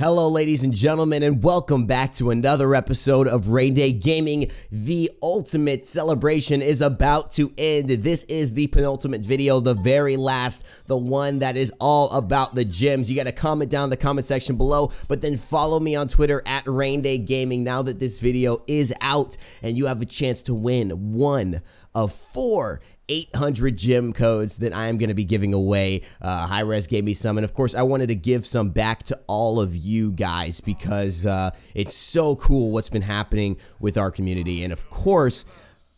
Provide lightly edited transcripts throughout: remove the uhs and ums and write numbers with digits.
Hello ladies and gentlemen, and welcome back to another episode of Raynday Gaming. The ultimate celebration is about to end. This is the penultimate video, the very last, the one that is all about the gems. You got to comment down in the comment section below, but then follow me on Twitter at Raynday Gaming now that this video is out, and you have a chance to win one of 4 800 gem codes that I am going to be giving away. Hi-Res gave me some, and of course I wanted to give some back to all of you guys because it's so cool what's been happening with our community. And of course,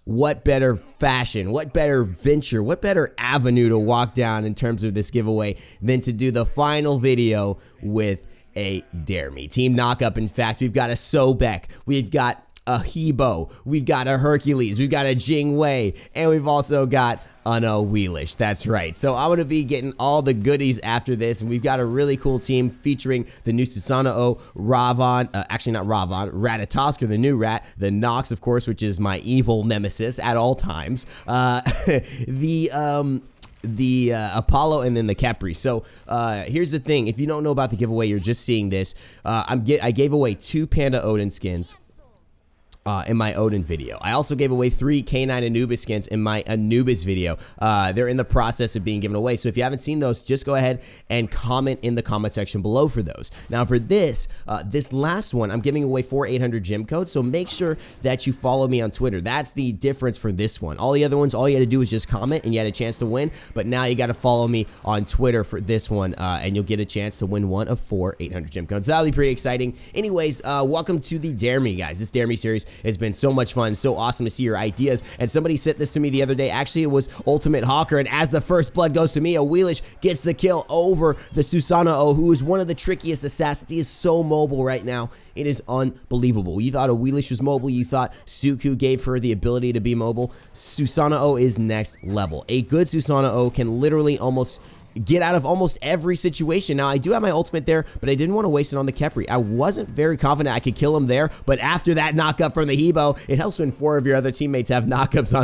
what better fashion, what better venture, what better avenue to walk down in terms of this giveaway than to do the final video with a Dare Me team knockup. In fact, we've got a Sobek, we've got a Hebo, we've got a Hercules, we've got a Jingwei, and we've also got an Awilix. That's right. So I'm going to be getting all the goodies after this, and we've got a really cool team featuring the new Susanoo, Ravon, actually not Ravon, Ratatosker, the new rat, the Nox, of course, which is my evil nemesis at all times, the Apollo, and then the Capri. So here's the thing. If you don't know about the giveaway, you're just seeing this. I gave away 2 Panda Odin skins in my Odin video. I also gave away 3 K9 Anubis skins in my Anubis video. They're in the process of being given away, so if you haven't seen those, just go ahead and comment in the comment section below for those. Now for this last one, I'm giving away 4 800 gem codes, so make sure that you follow me on Twitter. That's the difference for this one. All the other ones, all you had to do was just comment and you had a chance to win, but now you got to follow me on Twitter for this one, and you'll get a chance to win one of 4 800 gem codes. That'll be pretty exciting. Anyways, welcome to the Dare Me, guys. This Dare Me series has been so much fun, so awesome to see your ideas. And somebody sent this to me the other day. Actually, it was Ultimate Hawker, and as the first blood goes to me, Awilix gets the kill over the Susanoo, who is one of the trickiest assassins. He is so mobile right now. It is unbelievable. You thought Awilix was mobile. You thought Suku gave her the ability to be mobile. Susanoo is next level. A good Susanoo can literally almost get out of almost every situation. Now, I do have my ultimate there, but I didn't want to waste it on the Kepri. I wasn't very confident I could kill him there, but after that knockup from the Hebo, it helps when 4 of your other teammates have knockups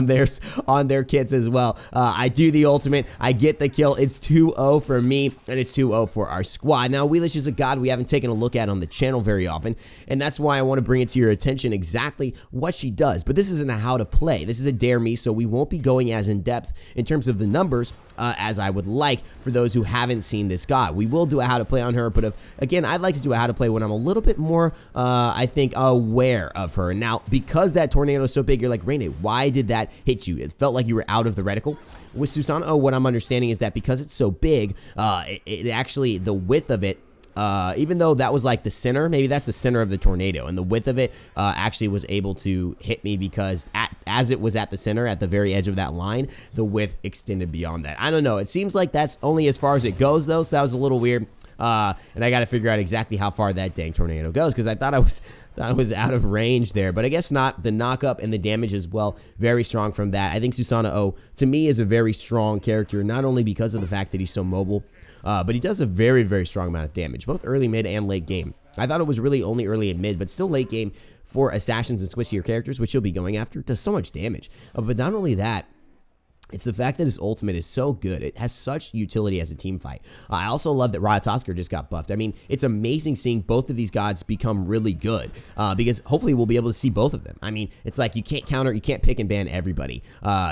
on their kits as well. I do the ultimate, I get the kill. It's 2-0 for me, and it's 2-0 for our squad. Now, Awilix is a god we haven't taken a look at on the channel very often, and that's why I want to bring it to your attention exactly what she does. But this isn't a how to play. This is a Dare Me, so we won't be going as in depth in terms of the numbers as I would like for those who haven't seen this god. We will do a how to play on her, but again, I'd like to do a how to play when I'm a little bit more, I think, aware of her. Now, because that tornado is so big, you're like, Raynday, why did that hit you? It felt like you were out of the reticle. With Susanoo, what I'm understanding is that because it's so big, it actually, the width of it, even though that was like the center, maybe that's the center of the tornado, and the width of it actually was able to hit me because as it was at the center, at the very edge of that line, the width extended beyond that. I don't know. It seems like that's only as far as it goes, though, so that was a little weird. And I got to figure out exactly how far that dang tornado goes because I thought I was out of range there, but I guess not. The knockup and the damage as well, very strong from that. I think Susanoo, to me, is a very strong character, not only because of the fact that he's so mobile, but he does a very, very strong amount of damage, both early, mid, and late game. I thought it was really only early and mid, but still late game for assassins and squishier characters, which you'll be going after, does so much damage. But not only that, it's the fact that his ultimate is so good. It has such utility as a team fight. I also love that Ratatosker just got buffed. I mean, it's amazing seeing both of these gods become really good because hopefully we'll be able to see both of them. I mean, it's like you can't counter, you can't pick and ban everybody.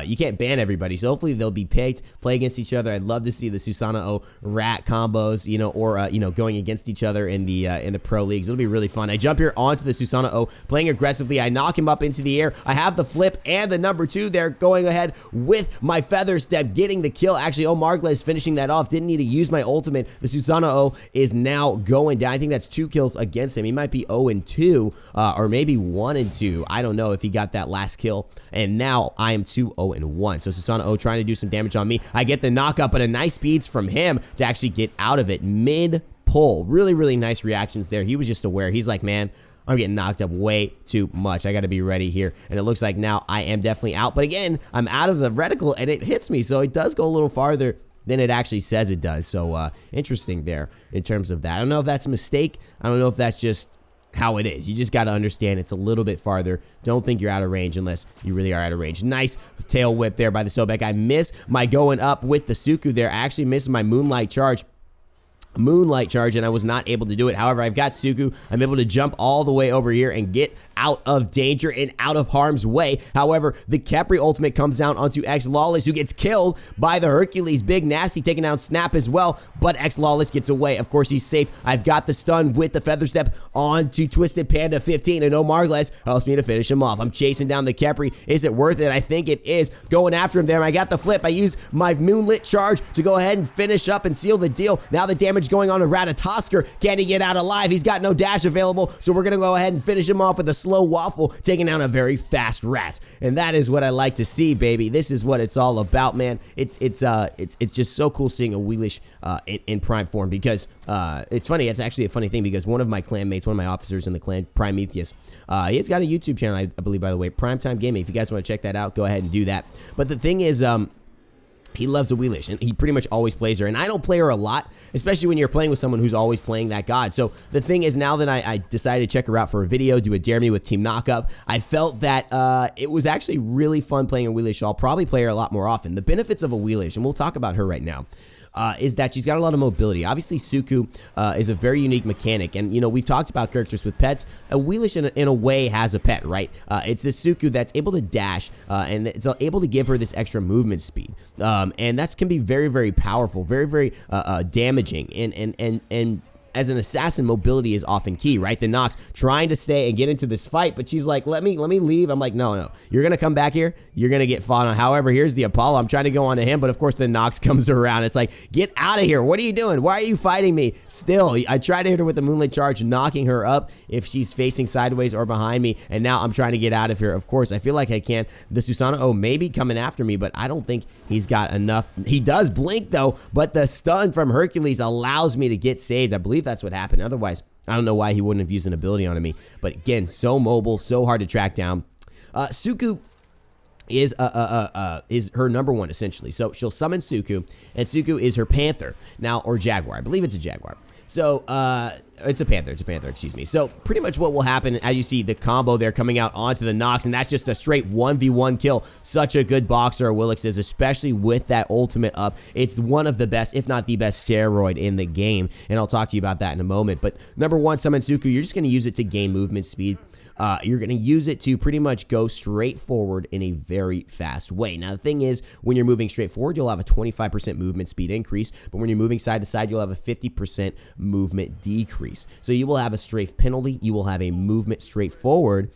You can't ban everybody, so hopefully they'll be picked, play against each other. I'd love to see the Susanoo rat combos, you know, or you know, going against each other in the pro leagues. It'll be really fun. I jump here onto the Susanoo, playing aggressively. I knock him up into the air. I have the flip and the number 2 there, going ahead with my feather step, getting the kill. Actually, Omargla is finishing that off. Didn't need to use my ultimate. The Susanoo is now going down. I think that's 2 kills against him. He might be 0-2 or maybe 1-2. I don't know if he got that last kill. And now I am 2-0-1. So Susanoo trying to do some damage on me. I get the knockup, but a nice speeds from him to actually get out of it mid-pull. Really, really nice reactions there. He was just aware. He's like, man, I'm getting knocked up way too much. I got to be ready here. And it looks like now I am definitely out. But again, I'm out of the reticle and it hits me. So it does go a little farther than it actually says it does. So interesting there in terms of that. I don't know if that's a mistake. I don't know if that's just how it is. You just got to understand it's a little bit farther. Don't think you're out of range unless you really are out of range. Nice tail whip there by the Sobek. I miss my going up with the Suku there. I actually missed my Moonlight charge. Moonlight charge, and I was not able to do it. However, I've got Suku. I'm able to jump all the way over here and get out of danger and out of harm's way. However, the Khepri ultimate comes down onto X Lawless, who gets killed by the Hercules. Big Nasty taking down Snap as well, but X Lawless gets away. Of course, he's safe. I've got the stun with the Feather Step onto Twisted Panda 15, and Omargles helps me to finish him off. I'm chasing down the Khepri. Is it worth it? I think it is. Going after him there. I got the flip. I used my Moonlit charge to go ahead and finish up and seal the deal. Now the damage going on to Ratatosker. Can he get out alive? He's got no dash available, so we're going to go ahead and finish him off with a slow waffle, taking down a very fast rat. And that is what I like to see, baby. This is what it's all about, man. It's just so cool seeing Awilix in prime form, because it's funny. It's actually a funny thing, because one of my clan mates, one of my officers in the clan, Prometheus, he's got a YouTube channel, I believe, by the way, Primetime Gaming. If you guys want to check that out, go ahead and do that. But the thing is, he loves Awilix, and he pretty much always plays her, and I don't play her a lot, especially when you're playing with someone who's always playing that god. So the thing is, now that I decided to check her out for a video, do a Dare Me with Team Knockup, I felt that it was actually really fun playing Awilix, so I'll probably play her a lot more often. The benefits of Awilix, and we'll talk about her right now, is that she's got a lot of mobility. Obviously, Suku is a very unique mechanic, and you know, we've talked about characters with pets. Awilix in a way has a pet, right? It's this Suku that's able to dash, and it's able to give her this extra movement speed, and that can be very, very powerful, very, very damaging, and as an assassin, mobility is often key, right? The Nox trying to stay and get into this fight, but she's like, let me leave. I'm like, no, you're gonna come back here, you're gonna get fought on. However, here's the Apollo. I'm trying to go on to him, but of course the Nox comes around. It's like, get out of here. What are you doing? Why are you fighting me? Still, I tried to hit her with the Moonlit charge, knocking her up if she's facing sideways or behind me, and now I'm trying to get out of here. Of course, I feel like I can. The Susanoo may be coming after me, but I don't think he's got enough. He does blink though, but the stun from Hercules allows me to get saved. I believe that's what happened. Otherwise, I don't know why he wouldn't have used an ability on me. But again, so mobile, so hard to track down. Suku is her number one, essentially. So she'll summon Suku, and Suku is her panther now, or jaguar. I believe it's a jaguar. So it's a panther, excuse me. So pretty much what will happen, as you see the combo there coming out onto the Nox, and that's just a straight 1v1 kill. Such a good boxer Awilix is, especially with that ultimate up. It's one of the best, if not the best steroid in the game, and I'll talk to you about that in a moment. But number one, summon Suku, you're just going to use it to gain movement speed. You're going to use it to pretty much go straight forward in a very fast way. Now, the thing is, when you're moving straight forward, you'll have a 25% movement speed increase, but when you're moving side to side, you'll have a 50% movement decrease. So you will have a strafe penalty, you will have a movement straight forward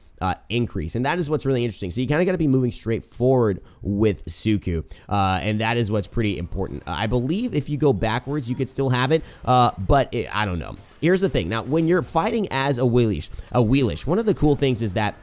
increase, and that is what's really interesting. So you kind of got to be moving straight forward with Suku, and that is what's pretty important. I believe if you go backwards, you could still have it, but I don't know. Here's the thing. Now, when you're fighting as Awilix, one of the cool things is that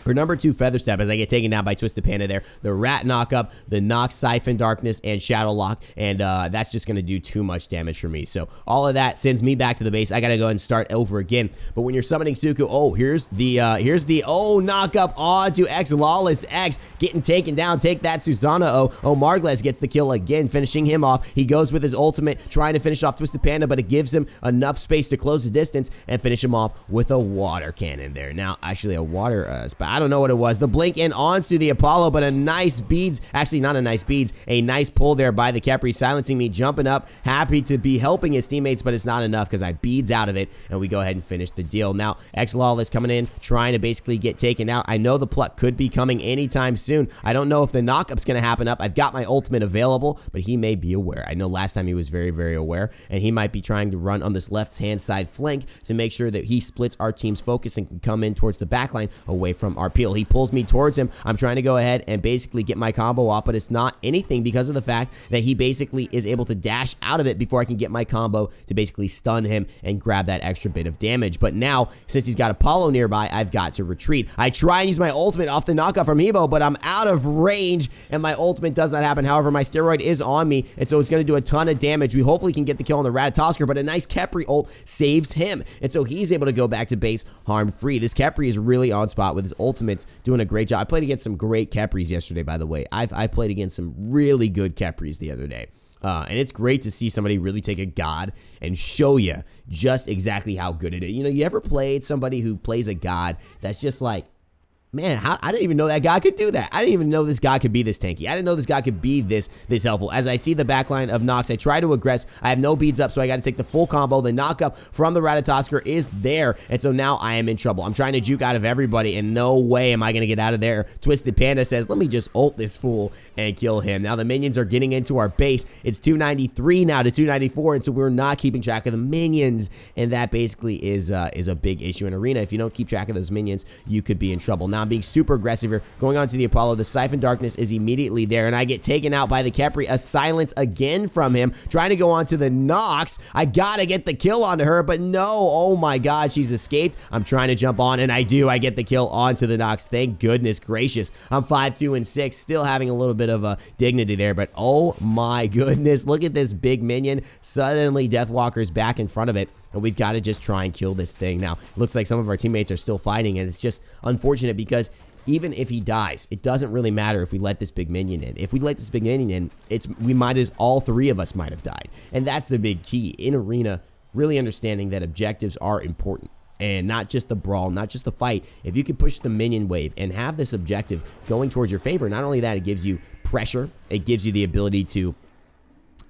her number 2 Feather Step, as I get taken down by Twisted Panda there, the Rat Knockup, the Nox Siphon Darkness, and Shadow Lock, and that's just going to do too much damage for me. So all of that sends me back to the base. I got to go and start over again. But when you're summoning Suku, oh, here's the knockup onto X Lawless X, getting taken down. Take that, Susanoo. Omargles gets the kill again, finishing him off. He goes with his ultimate, trying to finish off Twisted Panda, but it gives him enough space to close the distance and finish him off with a water cannon there. Now, actually, a water spot. I don't know what it was. The blink in onto the Apollo, but a nice beads, actually not a nice beads, a nice pull there by the Khepri, silencing me, jumping up, happy to be helping his teammates, but it's not enough because I beads out of it, and we go ahead and finish the deal. Now, X Lawless coming in, trying to basically get taken out. I know the pluck could be coming anytime soon. I don't know if the knockup's going to happen up. I've got my ultimate available, but he may be aware. I know last time he was very, very aware, and he might be trying to run on this left-hand side flank to make sure that he splits our team's focus and can come in towards the backline away from our peel. He pulls me towards him. I'm trying to go ahead and basically get my combo off, but it's not anything because of the fact that he basically is able to dash out of it before I can get my combo to basically stun him and grab that extra bit of damage. But now, since he's got Apollo nearby, I've got to retreat. I try and use my ultimate off the knockoff from Hebo, but I'm out of range, and my ultimate does not happen. However, my steroid is on me, and so it's going to do a ton of damage. We hopefully can get the kill on the Ratatosker, but a nice Khepri ult saves him, and so he's able to go back to base harm-free. This Khepri is really on spot with his ultimates, doing a great job. I played against some great Khepris yesterday, by the way. I played against some really good Khepris the other day. And it's great to see somebody really take a god and show you just exactly how good it is. You know, you ever played somebody who plays a god that's just like, Man, I didn't even know that god could do that. I didn't even know this god could be this tanky. I didn't know this god could be this helpful. As I see the backline of Nox, I try to aggress. I have no beads up, so I got to take the full combo. The knockup from the Ratatosker is there, and so now I am in trouble. I'm trying to juke out of everybody, and no way am I going to get out of there. Twisted Panda says, let me just ult this fool and kill him. Now the minions are getting into our base. It's 293 now to 294, and so we're not keeping track of the minions, and that basically is a big issue in Arena. If you don't keep track of those minions, you could be in trouble. Now I'm being super aggressive here, going on to the Apollo. The Siphon Darkness is immediately there, and I get taken out by the Khepri. A silence again from him, trying to go on to the Nox. I gotta get the kill onto her, but no, oh my god, she's escaped. I'm trying to jump on, and I do. I get the kill onto the Nox. Thank goodness gracious. I'm 5-2-6, still having a little bit of a dignity there, but oh my goodness, look at this big minion. Suddenly Deathwalker's back in front of it, and we've got to just try and kill this thing. Now, it looks like some of our teammates are still fighting, and it's just unfortunate because even if he dies, it doesn't really matter if we let this big minion in. If we let this big minion in, we might as all three of us might have died. And that's the big key in Arena, really understanding that objectives are important. And not just the brawl, not just the fight. If you can push the minion wave and have this objective going towards your favor, not only that, it gives you pressure, it gives you the ability to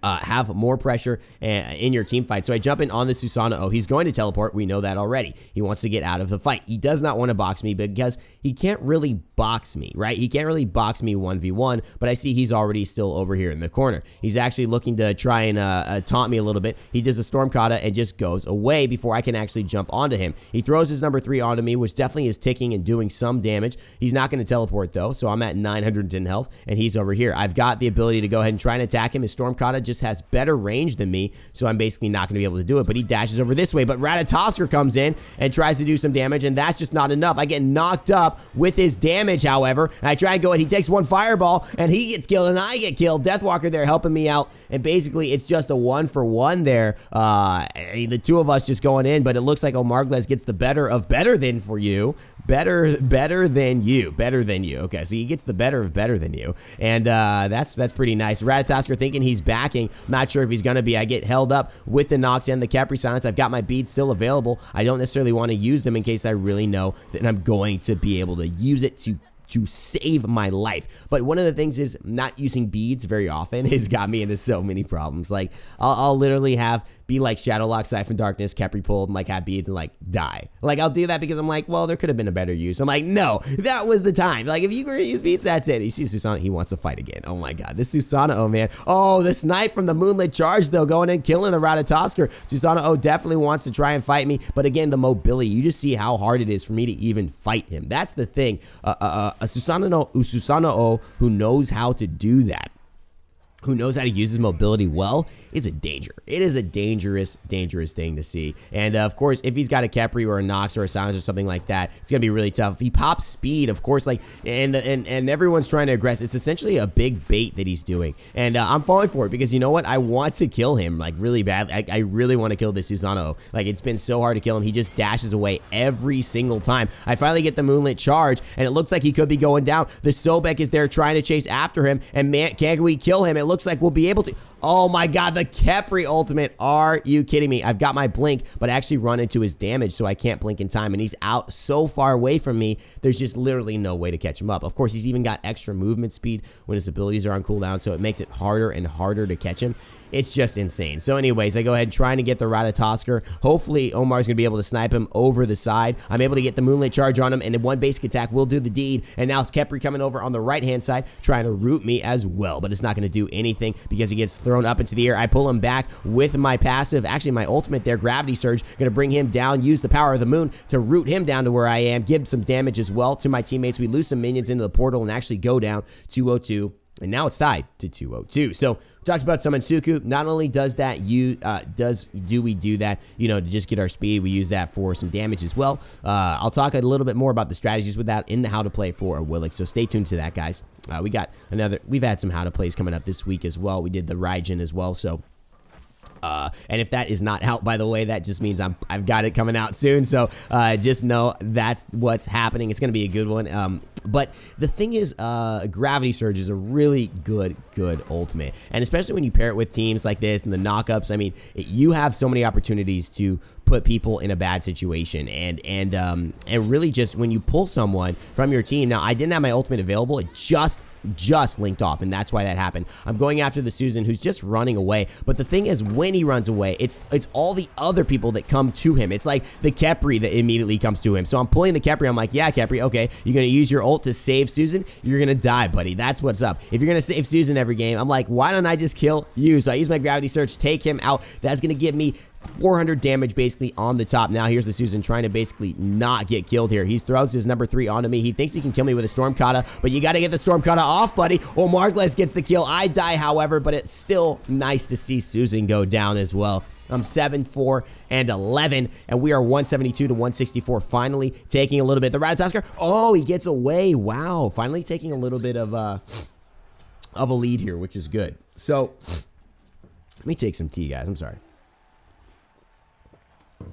have more pressure in your team fight. So I jump in on the Susano. Oh, he's going to teleport. We know that already. He wants to get out of the fight. He does not want to box me because he can't really box me, right? He can't really box me 1v1, but I see he's already still over here in the corner. He's actually looking to try and taunt me a little bit. He does a Storm Kata and just goes away before I can actually jump onto him. He throws his number 3 onto me, which definitely is ticking and doing some damage. He's not going to teleport though, so I'm at 910 health, and he's over here. I've got the ability to go ahead and try and attack him. His Storm Kata just has better range than me, so I'm basically not going to be able to do it, but he dashes over this way, but Ratatosker comes in and tries to do some damage, and that's just not enough. I get knocked up with his damage, however, and I try and go, and he takes one fireball, and he gets killed, and I get killed. Deathwalker there helping me out, and basically it's just a 1-for-1 there. The two of us just going in, but it looks like Omargles gets the better of better than for you. Better than you. Okay, so he gets the better of better than you, and that's pretty nice. Ratatosker thinking he's backing. Not sure if he's gonna be. I get held up with the Nox and the Khepri silence. I've got my beads still available. I don't necessarily want to use them in case I really know that I'm going to be able to use it to save my life. But one of the things is not using beads very often has got me into so many problems. Like I'll literally be like Shadowlock, Siphon Darkness, Khepri pulled, and like have beads and like die. Like I'll do that because I'm like, well, there could have been a better use. I'm like, no, that was the time. Like if you were to use beads, that's it. You see Susano, he wants to fight again. Oh my god, this Susano, oh man. Oh, the snipe from the Moonlit Charge though, going in, killing the Ratatosker. Susano, oh, definitely wants to try and fight me, but again, the mobility, you just see how hard it is for me to even fight him. That's the thing. A Susano who knows how to do that, who knows how to use his mobility well, is a danger. It is a dangerous thing to see. And of course, if he's got a Khepri or a Nox or a Silence or something like that, it's gonna be really tough. If he pops speed, of course, like, and everyone's trying to aggress. It's essentially a big bait that he's doing, and I'm falling for it because you know what? I want to kill him like really bad. I really want to kill this Susano. Like it's been so hard to kill him. He just dashes away every single time. I finally get the Moonlit Charge, and it looks like he could be going down. The Sobek is there trying to chase after him, and man, can't we kill him? It looks like we'll be able to. Oh my god, the Khepri ultimate. Are you kidding me? I've got my blink, but I actually run into his damage, so I can't blink in time, and he's out so far away from me, there's just literally no way to catch him up. Of course, he's even got extra movement speed when his abilities are on cooldown, so it makes it harder and harder to catch him. It's just insane. So anyways, I go ahead trying to get the Ratatosker. Hopefully, Omar's going to be able to snipe him over the side. I'm able to get the Moonlit Charge on him, and then one basic attack will do the deed. And now it's Khepri coming over on the right-hand side, trying to root me as well. But it's not going to do anything because he gets thrown up into the air. I pull him back with my passive, actually my ultimate there, Gravity Surge. Going to bring him down, use the power of the moon to root him down to where I am, give some damage as well to my teammates. We lose some minions into the portal and actually go down 202. And now it's tied to 202. So we talked about Summon Suku. Not only does that do we do that, you know, to just get our speed, we use that for some damage as well. I'll talk a little bit more about the strategies with that in the how to play for Awilix. So stay tuned to that, guys. We've had some how to plays coming up this week as well. We did the Raijin as well. So And if that is not out, by the way, that just means I've got it coming out soon. So just know that's what's happening. It's going to be a good one. But the thing is, Gravity Surge is a really good ultimate. And especially when you pair it with teams like this and the knockups, I mean, you have so many opportunities to put people in a bad situation. And really just when you pull someone from your team, now I didn't have my ultimate available, it just linked off, and that's why that happened. I'm going after the Susan who's just running away, but the thing is, when he runs away, it's all the other people that come to him. It's like the Khepri that immediately comes to him. So I'm pulling the Khepri. I'm like, yeah, Khepri, okay, you're gonna use your ult to save Susan, you're gonna die, buddy. That's what's up. If you're gonna save Susan every game, I'm like, why don't I just kill you? So I use my Gravity Surge, take him out. That's gonna give me 400 damage basically on the top. Now here's the Susan trying to basically not get killed here. He throws his number 3 onto me. He thinks he can kill me with a Storm Kata, but you got to get the Storm Kata off, buddy. Oh, Margless gets the kill. I die, however, but it's still nice to see Susan go down as well. I'm 7-4 and 11, and we are 172 to 164. Finally taking a little bit. The Ratatasker, oh, he gets away. Wow, finally taking a little bit of a lead here, which is good. So let me take some tea, guys. I'm sorry.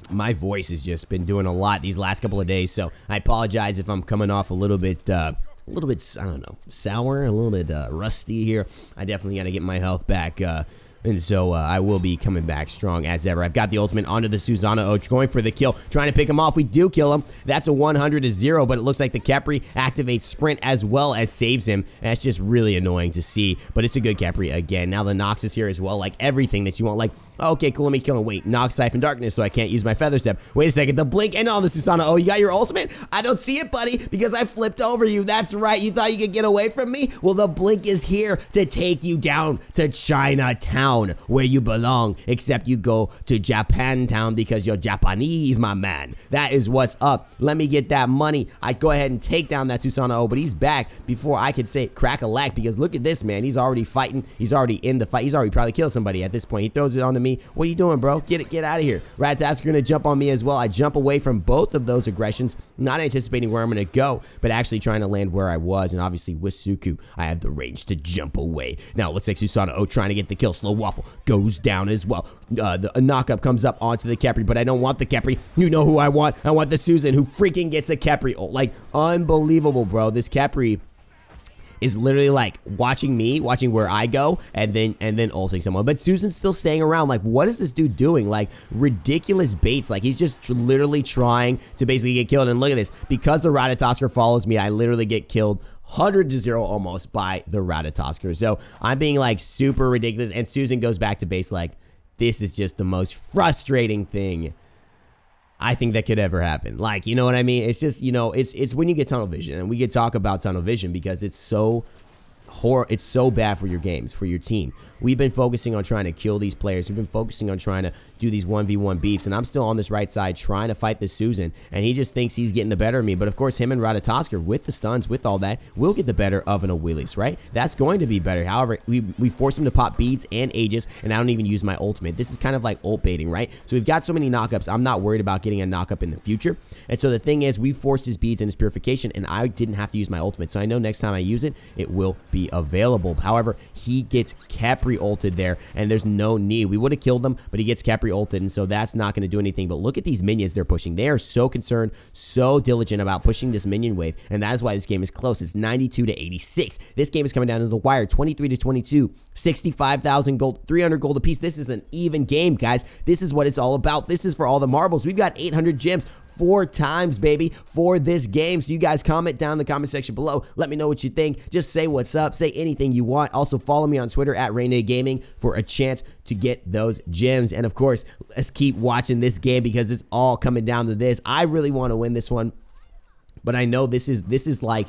My voice has just been doing a lot these last couple of days, so I apologize if I'm coming off a little bit, I don't know, sour, a little bit rusty here. I definitely got to get my health back, and so I will be coming back strong as ever. I've got the ultimate onto the Susanna Oach, going for the kill, trying to pick him off. We do kill him. That's a 100-0, but it looks like the Khepri activates sprint as well as saves him. That's just really annoying to see, but it's a good Khepri again. Now the Nox is here as well, like everything that you want. Like, okay, cool, let me kill him. Wait, Nox, Siphon, Darkness, so I can't use my Feather Step. Wait a second, the Blink and on the Susanna. Oh, you got your ultimate? I don't see it, buddy, because I flipped over you. That's right, you thought you could get away from me? Well, the Blink is here to take you down to Chinatown, where you belong, except you go to Japantown because you're Japanese, my man. That is what's up. Let me get that money. I go ahead and take down that Susanna O, but he's back before I could say crack a lack, because look at this, man. He's already fighting. He's already in the fight. He's already probably killed somebody at this point. He throws it onto me. What are you doing, bro? Get out of here. Ratatasker gonna jump on me as well. I jump away from both of those aggressions, not anticipating where I'm gonna go, but actually trying to land where I was, and obviously with Suku, I have the range to jump away. Now, let's take Susanna O trying to get the kill. Slow Waffle goes down as well. The knockup comes up onto the Khepri, but I don't want the Khepri. You know who I want. I want the Susan, who freaking gets a Khepri ult. Like, unbelievable, bro. This Khepri is literally like watching where I go, and then ulting someone. But Susan's still staying around. Like, what is this dude doing? Like, ridiculous baits. Like, he's just literally trying to basically get killed. And look at this. Because the Ratatasker follows me, I literally get killed 100-0 almost by the Ratatasker. So I'm being like super ridiculous, and Susan goes back to base. Like, this is just the most frustrating thing I think that could ever happen. Like, you know what I mean? It's just, you know, it's when you get tunnel vision, and we could talk about tunnel vision because it's so bad for your games, for your team. We've been focusing on trying to kill these players. We've been focusing on trying to do these 1v1 beefs, and I'm still on this right side trying to fight this Susan, and he just thinks he's getting the better of me. But of course, him and Ratatasker, with the stuns, with all that, will get the better of an Awilix, right? That's going to be better. However, we force him to pop beads and Aegis, and I don't even use my ultimate. This is kind of like ult baiting, right? So we've got so many knockups, I'm not worried about getting a knockup in the future. And so the thing is, we forced his beads and his purification, and I didn't have to use my ultimate. So I know next time I use it, it will be available. However, he gets Khepri ulted there, and there's no need. We would have killed him, but he gets Khepri ulted, and so that's not going to do anything. But look at these minions they're pushing. They are so concerned, so diligent about pushing this minion wave, and that is why this game is close. It's 92 to 86. This game is coming down to the wire, 23 to 22, 65,000 gold, 300 gold apiece. This is an even game, guys. This is what it's all about. This is for all the marbles. We've got 800 gems 4 times, baby, for this game. So you guys comment down in the comment section below. Let me know what you think. Just say what's up. Say anything you want. Also, follow me on Twitter at Raynday Gaming for a chance to get those gems. And of course, let's keep watching this game because it's all coming down to this. I really want to win this one, but I know this is like,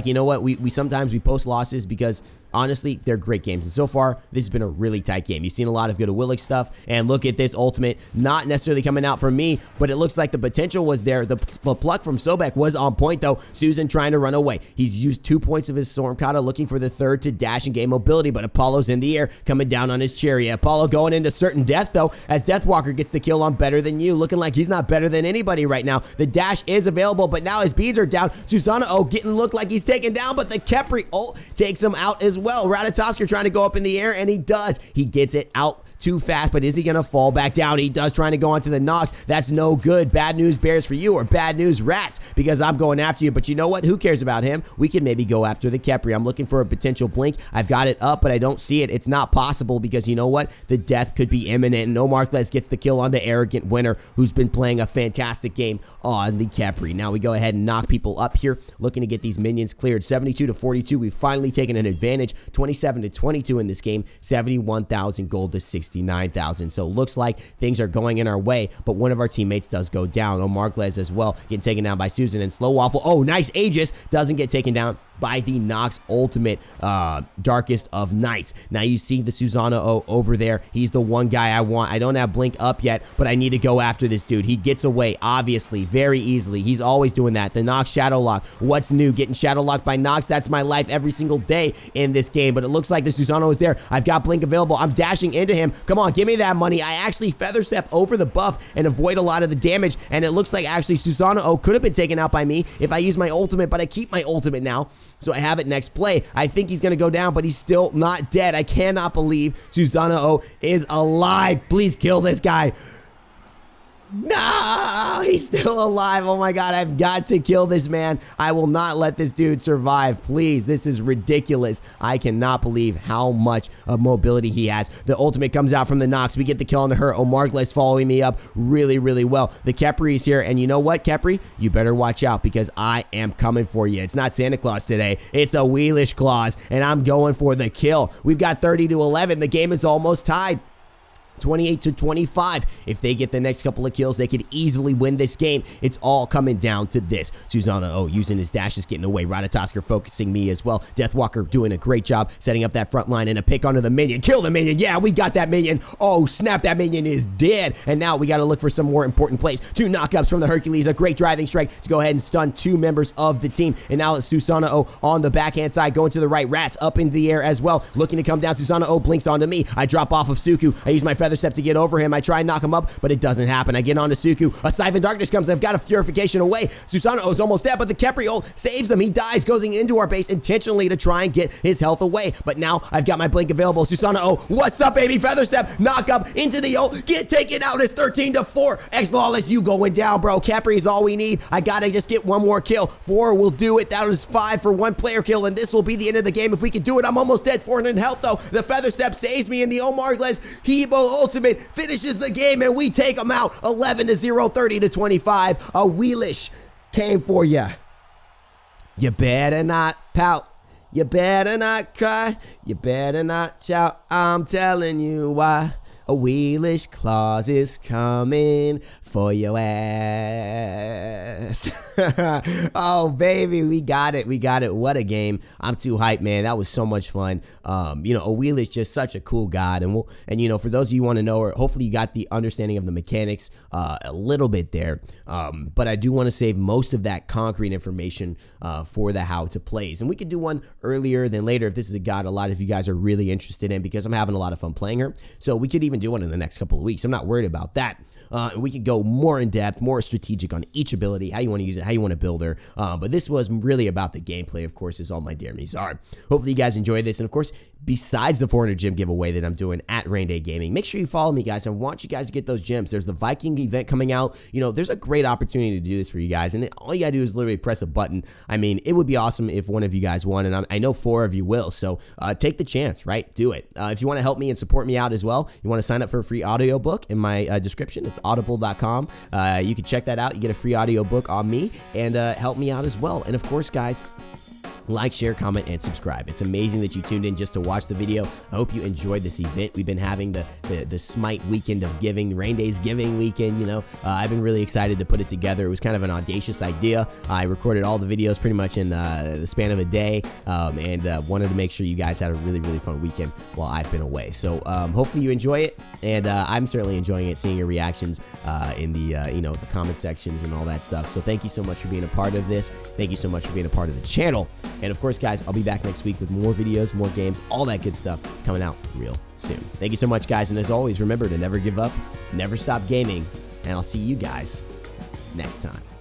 you know what, we sometimes post losses because honestly, they're great games. And so far, this has been a really tight game. You've seen a lot of good Awilix stuff. And look at this ultimate, not necessarily coming out for me, but it looks like the potential was there. The pluck from Sobek was on point, though. Susan trying to run away. He's used 2 points of his Storm Kata, looking for the third to dash and gain mobility, but Apollo's in the air, coming down on his chariot. Apollo going into certain death, though, as Deathwalker gets the kill on Better Than You, looking like he's not better than anybody right now. The dash is available, but now his beads are down. Susanna, oh, getting look like he's taken down, but the Khepri ult takes him out as well. Ratatasker trying to go up in the air, and he does. He gets it out too fast, but is he gonna fall back down? He does, trying to go onto the Nox. That's no good. Bad news bears for you, or bad news rats, because I'm going after you. But you know what? Who cares about him? We can maybe go after the Khepri. I'm looking for a potential blink. I've got it up, but I don't see it. It's not possible, because you know what? The death could be imminent. And Omargles gets the kill on the arrogant winner, who's been playing a fantastic game on the Khepri. Now we go ahead and knock people up here, looking to get these minions cleared. 72 to 42. We've finally taken an advantage. 27 to 22 in this game. 71,000 gold to 69,000. So it looks like things are going in our way, but one of our teammates does go down. Omargles as well, getting taken down by Susan, and Slow Waffle. Oh, nice Aegis. Doesn't get taken down by the Nox ultimate, Darkest of Nights. Now you see the Susanoo over there. He's the one guy I want. I don't have Blink up yet, but I need to go after this dude. He gets away, obviously, very easily. He's always doing that. The Nox Shadow Lock. What's new? Getting Shadow Locked by Nox. That's my life every single day in this game, but it looks like the Susanoo is there. I've got Blink available. I'm dashing into him. Come on, give me that money. I actually feather step over the buff and avoid a lot of the damage, and it looks like actually Susanoo could have been taken out by me if I use my ultimate, but I keep my ultimate now, so I have it next play. I think he's going to go down, but he's still not dead. I cannot believe Susanoo is alive. Please kill this guy. No, he's still alive. Oh my god, I've got to kill this man. I will not let this dude survive. Please, this is ridiculous. I cannot believe how much of mobility he has. The ultimate comes out from the Nox. We get the kill onto her. Omargles following me up really, really well. The Khepri is here, and you know what, Khepri? You better watch out, because I am coming for you. It's not Santa Claus today. It's Awilix Claus, and I'm going for the kill. We've got 30 to 11. The game is almost tied. 28 to 25. If they get the next couple of kills, they could easily win this game. It's all coming down to this. Susanoo using his dashes, getting away. Ratatosker focusing me as well. Deathwalker doing a great job setting up that front line, and a pick onto the minion. Kill the minion. Yeah, we got that minion. Oh, snap. That minion is dead. And now we got to look for some more important plays. 2 knockups from the Hercules. A great driving strike to go ahead and stun 2 members of the team. And now it's Susanoo on the backhand side, going to the right. Rats up in the air as well, looking to come down. Susanoo blinks onto me. I drop off of Suku. I use my feather step to get over him. I try and knock him up, but it doesn't happen. I get onto Suku. A Siphon Darkness comes. I've got a Purification away. Susanoo is almost dead, but the Khepri ult saves him. He dies, goes into our base intentionally to try and get his health away. But now I've got my Blink available. Susanoo, what's up, baby? Feather step, knock up into the ult, get taken out. It's 13 to 4. X-Lawless, you going down, bro. Khepri is all we need. I gotta just get one more kill. 4 will do it. That was 5 for 1 player kill, and this will be the end of the game if we can do it. I'm almost dead. 400 health, though. The feather step saves me, and the Omargles Hebo ultimate finishes the game, and we take them out. 11 to 0, 30 to 25. Awilix came for you. You better not pout. You better not cry. You better not shout. I'm telling you why. Awilix Claus is coming for your ass. Oh, baby, we got it. We got it. What a game. I'm too hyped, man. That was so much fun. You know, Awilix just such a cool god. And you know, for those of you who want to know, or hopefully you got the understanding of the mechanics a little bit there. But I do want to save most of that concrete information for the how to plays. And we could do one earlier than later if this is a god a lot of you guys are really interested in, because I'm having a lot of fun playing her. So we could even do one in the next couple of weeks. I'm not worried about that. We could go more in depth, more strategic on each ability, how you want to use it, how you want to build her. But this was really about the gameplay, of course, as all my dear me's are. Hopefully you guys enjoyed this. And of course, besides the 400 gem giveaway that I'm doing at Raynday Gaming, make sure you follow me, guys. I want you guys to get those gems. There's the Viking event coming out. You know, there's a great opportunity to do this for you guys. And all you gotta do is literally press a button. I mean, it would be awesome if one of you guys won, and I know 4 of you will. So take the chance, right? Do it. If you want to help me and support me out as well, you want to sign up for a free audiobook in my description. It's audible.com. You can check that out. You get a free audiobook on me, and help me out as well. And of course, guys, like, share, comment, and subscribe. It's amazing that you tuned in just to watch the video. I hope you enjoyed this event. We've been having the Smite weekend of giving, Raynday's giving weekend, you know. I've been really excited to put it together. It was kind of an audacious idea. I recorded all the videos pretty much in the span of a day, and wanted to make sure you guys had a really, really fun weekend while I've been away. So hopefully you enjoy it, and I'm certainly enjoying it, seeing your reactions in the, you know, the comment sections and all that stuff. So thank you so much for being a part of this. Thank you so much for being a part of the channel. And of course, guys, I'll be back next week with more videos, more games, all that good stuff coming out real soon. Thank you so much, guys. And as always, remember to never give up, never stop gaming, and I'll see you guys next time.